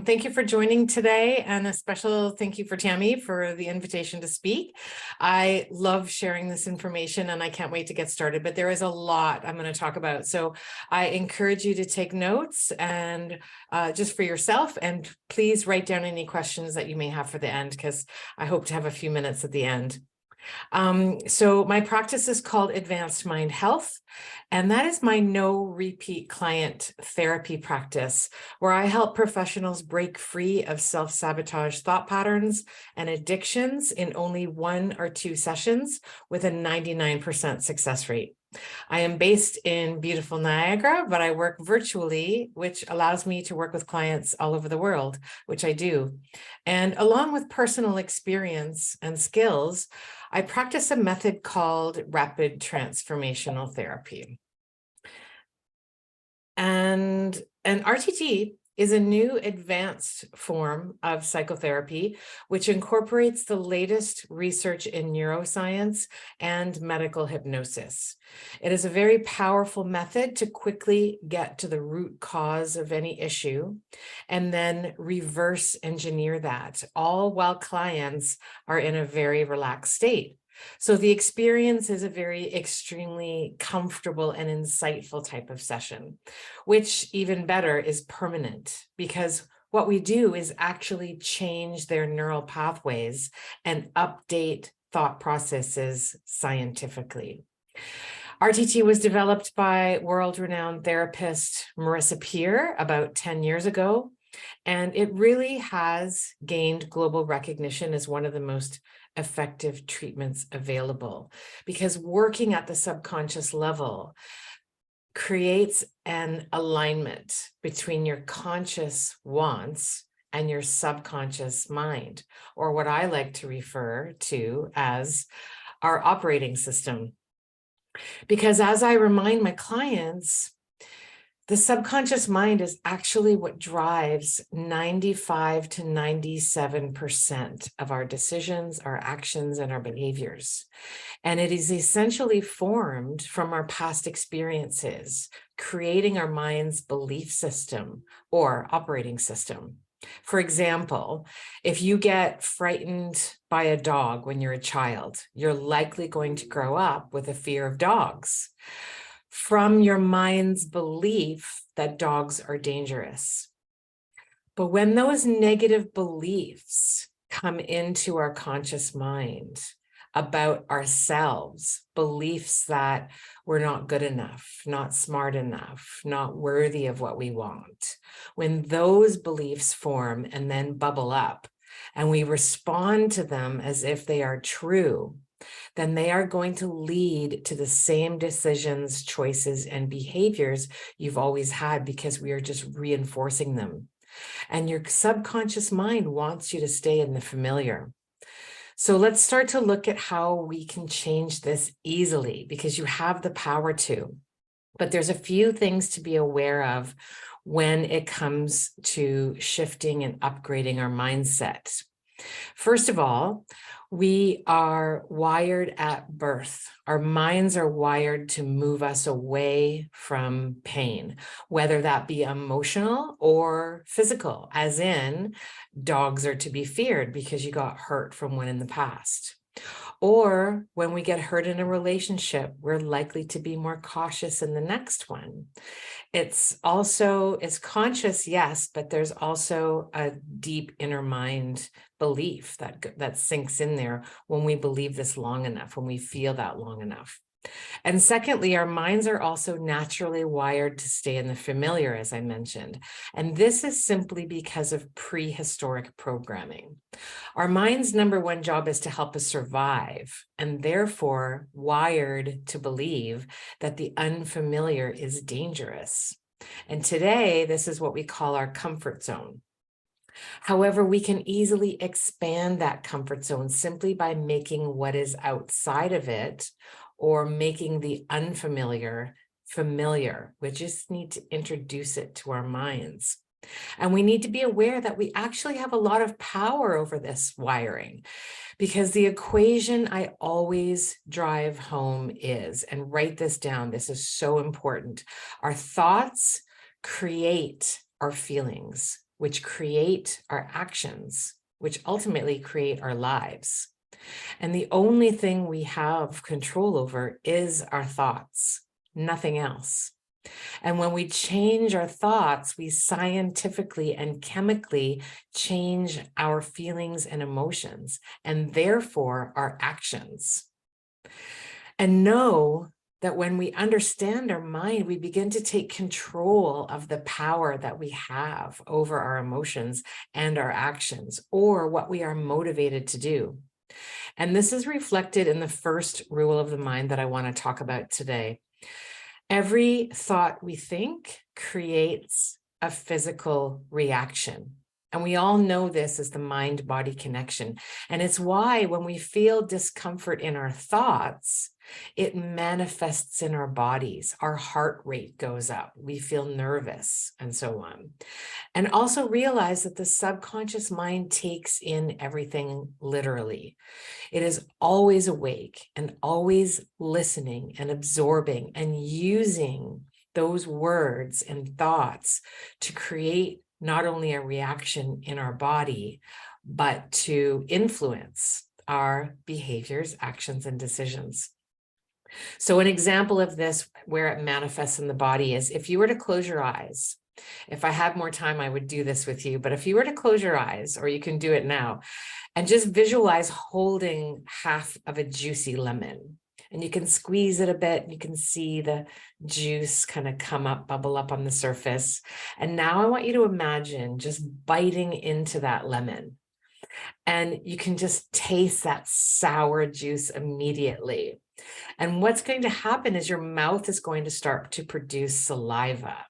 Thank you for joining today, and a special thank you for Tammy for the invitation to speak. I love sharing this information and I can't wait to get started, but there is a lot I'm going to talk about. So I encourage you to take notes and just for yourself, and please write down any questions that you may have for the end, because I hope to have a few minutes at the end. So my practice is called Advanced Mind Health, and that is my no repeat client therapy practice, where I help professionals break free of self-sabotage thought patterns and addictions in only 1 or 2 sessions with a 99% success rate. I am based in beautiful Niagara, but I work virtually, which allows me to work with clients all over the world, which I do. And along with personal experience and skills, I practice a method called rapid transformational therapy. And an RTT is a new advanced form of psychotherapy, which incorporates the latest research in neuroscience and medical hypnosis. It is a very powerful method to quickly get to the root cause of any issue and then reverse engineer that, all while clients are in a very relaxed state. So the experience is a very extremely comfortable and insightful type of session, which even better is permanent, because what we do is actually change their neural pathways and update thought processes scientifically. RTT was developed by world-renowned therapist Marissa Peer about 10 years ago, and it really has gained global recognition as one of the most effective treatments available, because working at the subconscious level creates an alignment between your conscious wants and your subconscious mind, or what I like to refer to as our operating system. Because as I remind my clients, the subconscious mind is actually what drives 95 to 97% of our decisions, our actions, and our behaviors. And it is essentially formed from our past experiences, creating our mind's belief system or operating system. For example, if you get frightened by a dog when you're a child, you're likely going to grow up with a fear of dogs from your mind's belief that dogs are dangerous. But when those negative beliefs come into our conscious mind about ourselves, beliefs that we're not good enough, not smart enough, not worthy of what we want, when those beliefs form and then bubble up and we respond to them as if they are true, then they are going to lead to the same decisions, choices, and behaviors you've always had, because we are just reinforcing them. And your subconscious mind wants you to stay in the familiar. So let's start to look at how we can change this easily, because you have the power to. But there's a few things to be aware of when it comes to shifting and upgrading our mindset. First of all, we are wired at birth. Our minds are wired to move us away from pain, whether that be emotional or physical, as in dogs are to be feared because you got hurt from one in the past. Or when we get hurt in a relationship, we're likely to be more cautious in the next one. It's conscious, yes, but there's also a deep inner mind belief that sinks in there when we believe this long enough, when we feel that long enough. And secondly, our minds are also naturally wired to stay in the familiar, as I mentioned. And this is simply because of prehistoric programming. Our mind's number one job is to help us survive, and therefore wired to believe that the unfamiliar is dangerous. And today, this is what we call our comfort zone. However, we can easily expand that comfort zone simply by making what is outside of it, or making the unfamiliar familiar. We just need to introduce it to our minds. And we need to be aware that we actually have a lot of power over this wiring, because the equation I always drive home is, and write this down, this is so important, our thoughts create our feelings. which create our actions, which ultimately create our lives. And the only thing we have control over is our thoughts, nothing else. And when we change our thoughts, we scientifically and chemically change our feelings and emotions, and therefore our actions. And know that when we understand our mind, we begin to take control of the power that we have over our emotions and our actions, or what we are motivated to do. And this is reflected in the first rule of the mind that I want to talk about today. Every thought we think creates a physical reaction. And we all know this as the mind-body connection. And it's why when we feel discomfort in our thoughts, it manifests in our bodies. Our heart rate goes up. We feel nervous and so on. And also realize that the subconscious mind takes in everything literally. It is always awake and always listening and absorbing and using those words and thoughts to create not only a reaction in our body, but to influence our behaviors, actions, and decisions. So an example of this where it manifests in the body is if you were to close your eyes. If I had more time, I would do this with you, but if you were to close your eyes, or you can do it now, and just visualize holding half of a juicy lemon, and you can squeeze it a bit, and you can see the juice kind of come up, bubble up on the surface. And now I want you to imagine just biting into that lemon, and you can just taste that sour juice immediately. And what's going to happen is your mouth is going to start to produce saliva,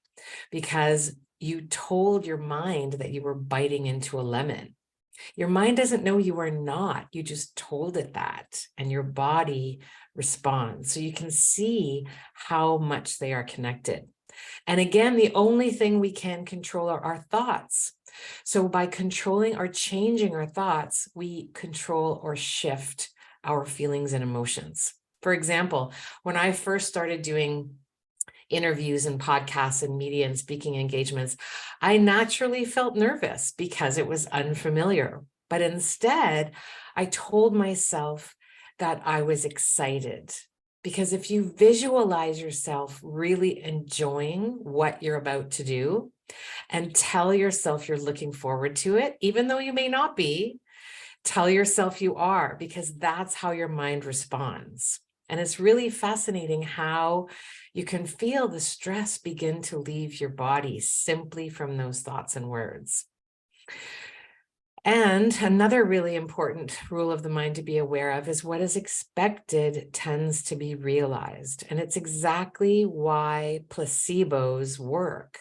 because you told your mind that you were biting into a lemon. Your mind doesn't know you are not. You just told it that, and your body responds. So you can see how much they are connected. And again, the only thing we can control are our thoughts. So by controlling or changing our thoughts, we control or shift our feelings and emotions. For example, when I first started doing interviews and podcasts and media and speaking engagements, I naturally felt nervous because it was unfamiliar. But instead, I told myself that I was excited. Because if you visualize yourself really enjoying what you're about to do and tell yourself you're looking forward to it, even though you may not be, tell yourself you are, because that's how your mind responds. And it's really fascinating how you can feel the stress begin to leave your body simply from those thoughts and words. And another really important rule of the mind to be aware of is what is expected tends to be realized. And it's exactly why placebos work.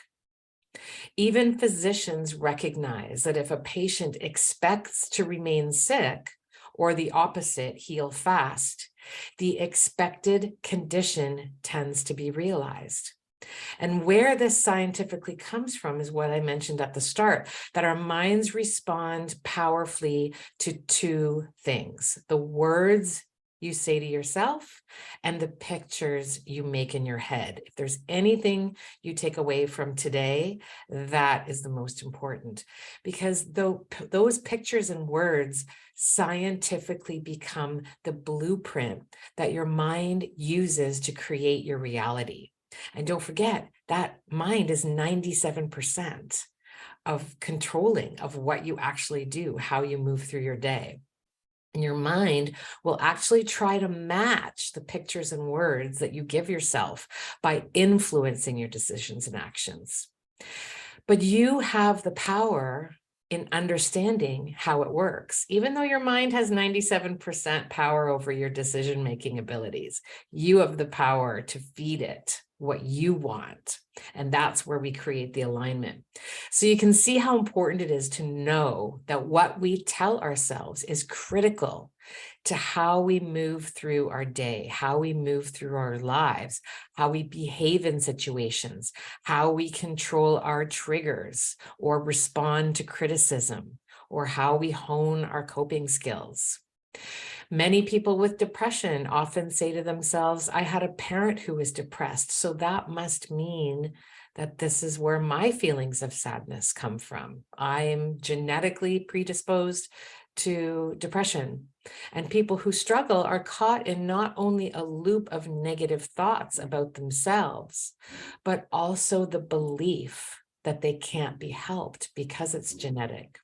Even physicians recognize that if a patient expects to remain sick, or the opposite, heal fast, the expected condition tends to be realized. And where this scientifically comes from is what I mentioned at the start, that our minds respond powerfully to two things: the words you say to yourself and the pictures you make in your head. If there's anything you take away from today, that is the most important, because those pictures and words scientifically become the blueprint that your mind uses to create your reality. And don't forget that mind is 97% of controlling of what you actually do, how you move through your day. And your mind will actually try to match the pictures and words that you give yourself by influencing your decisions and actions. But you have the power in understanding how it works. Even though your mind has 97% power over your decision-making abilities, you have the power to feed it what you want. And that's where we create the alignment. So you can see how important it is to know that what we tell ourselves is critical to how we move through our day, how we move through our lives, how we behave in situations, how we control our triggers or respond to criticism, or how we hone our coping skills. Many people with depression often say to themselves, I had a parent who was depressed, so that must mean that this is where my feelings of sadness come from. I am genetically predisposed to depression. And people who struggle are caught in not only a loop of negative thoughts about themselves, but also the belief that they can't be helped because it's genetic.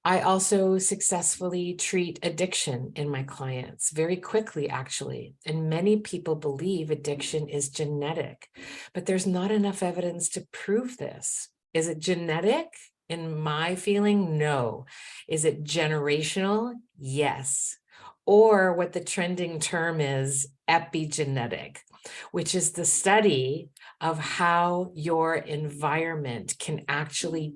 I also successfully treat addiction in my clients very quickly, actually. And many people believe addiction is genetic, but there's not enough evidence to prove this. Is it genetic? In my feeling, no. Is it generational? Yes. Or what the trending term is, epigenetic, which is the study of how your environment can actually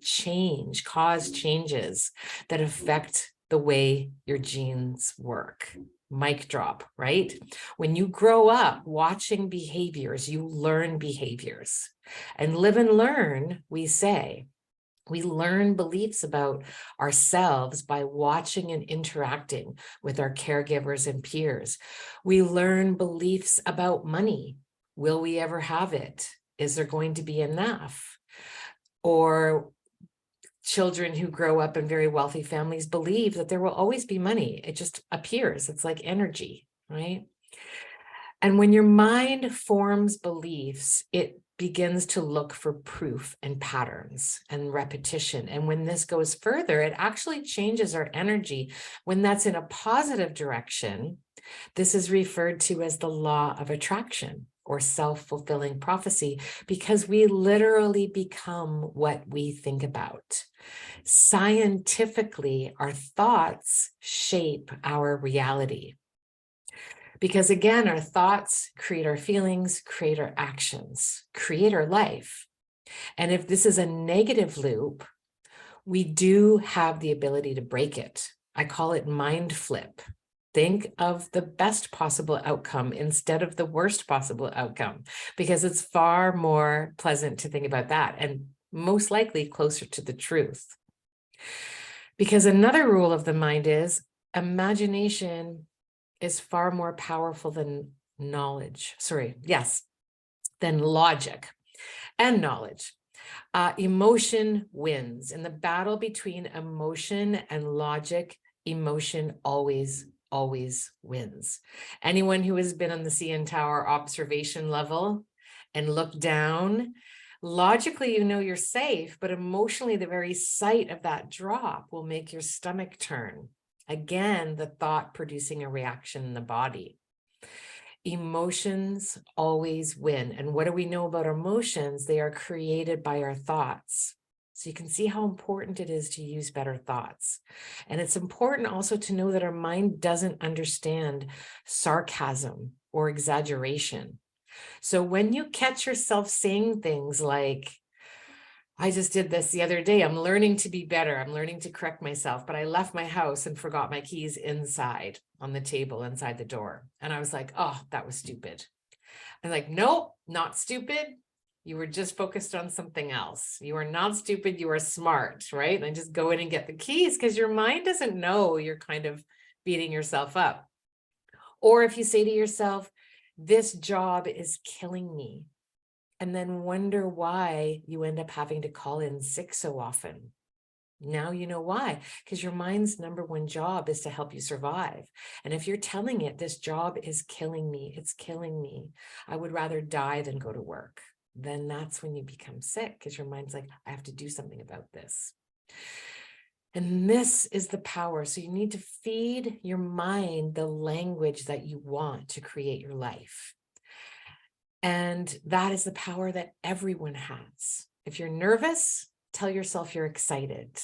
cause changes that affect the way your genes work. Mic drop, right? When you grow up watching behaviors, you learn behaviors. And live and learn, we say. We learn beliefs about ourselves by watching and interacting with our caregivers and peers. We learn beliefs about money. Will we ever have it? Is there going to be enough? Or children who grow up in very wealthy families believe that there will always be money. It just appears. It's like energy, right? And when your mind forms beliefs, it begins to look for proof and patterns and repetition. And when this goes further, it actually changes our energy. When that's in a positive direction, this is referred to as the law of attraction or self-fulfilling prophecy, because we literally become what we think about. Scientifically, our thoughts shape our reality. Because again, our thoughts create our feelings, create our actions, create our life. And if this is a negative loop, we do have the ability to break it. I call it mind flip. Think of the best possible outcome instead of the worst possible outcome, because it's far more pleasant to think about that and most likely closer to the truth. Because another rule of the mind is imagination is far more powerful than than logic and knowledge. Emotion wins. In the battle between emotion and logic, emotion always wins. Anyone who has been on the CN Tower observation level and looked down, logically, you know you're safe, but emotionally, the very sight of that drop will make your stomach turn. Again, the thought producing a reaction in the body. Emotions always win. And what do we know about emotions? They are created by our thoughts. So you can see how important it is to use better thoughts. And it's important also to know that our mind doesn't understand sarcasm or exaggeration. So when you catch yourself saying things like, I just did this the other day. I'm learning to be better. I'm learning to correct myself, but I left my house and forgot my keys inside on the table inside the door. And I was like, oh, that was stupid. I'm like, nope, not stupid. You were just focused on something else. You are not stupid. You are smart, right? And just go in and get the keys because your mind doesn't know you're kind of beating yourself up. Or if you say to yourself, this job is killing me, and then wonder why you end up having to call in sick so often. Now you know why, because your mind's number one job is to help you survive. And if you're telling it, this job is killing me, it's killing me, I would rather die than go to work, then that's when you become sick, because your mind's like, I have to do something about this. And this is the power. So you need to feed your mind the language that you want to create your life. And that is the power that everyone has. If you're nervous, tell yourself you're excited.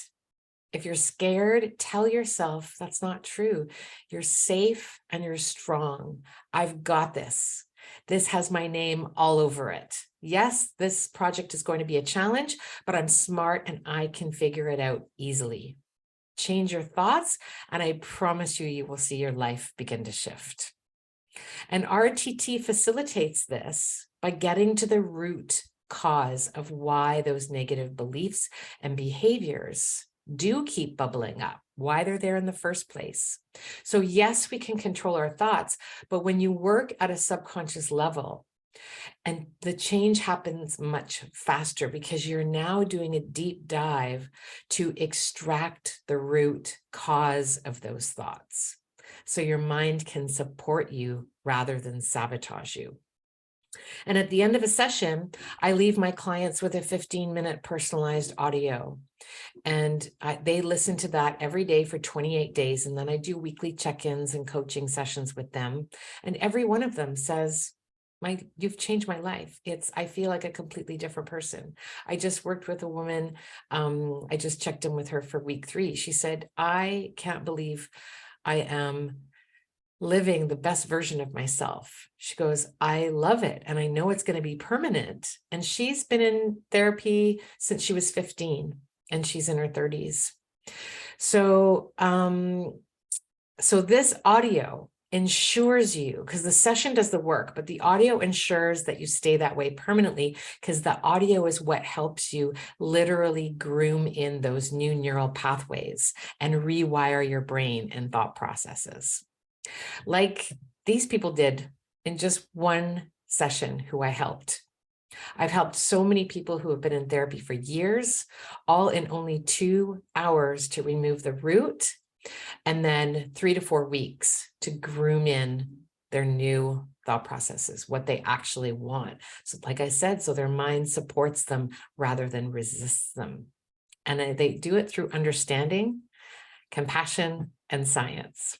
If you're scared, tell yourself that's not true. You're safe and you're strong. I've got this. This has my name all over it. Yes, this project is going to be a challenge, but I'm smart and I can figure it out easily. Change your thoughts, and I promise you, you will see your life begin to shift. And RTT facilitates this by getting to the root cause of why those negative beliefs and behaviors do keep bubbling up, why they're there in the first place. So yes, we can control our thoughts, but when you work at a subconscious level, And the change happens much faster because you're now doing a deep dive to extract the root cause of those thoughts. So your mind can support you rather than sabotage you. And at the end of a session, I leave my clients with a 15-minute personalized audio. And they listen to that every day for 28 days. And then I do weekly check-ins and coaching sessions with them. And every one of them says, you've changed my life. I feel like a completely different person. I just worked with a woman. I just checked in with her for week 3. She said, I can't believe I am living the best version of myself. She goes, I love it. And I know it's going to be permanent. And she's been in therapy since she was 15 and she's in her 30s. So, so this audio ensures you, because the session does the work, but the audio ensures that you stay that way permanently, because the audio is what helps you literally groom in those new neural pathways and rewire your brain and thought processes. Like these people did in just one session who I helped. I've helped so many people who have been in therapy for years, all in only 2 hours to remove the root, and then 3 to 4 weeks to groom in their new thought processes, what they actually want. So like I said, so their mind supports them rather than resists them. And they do it through understanding, compassion, and science.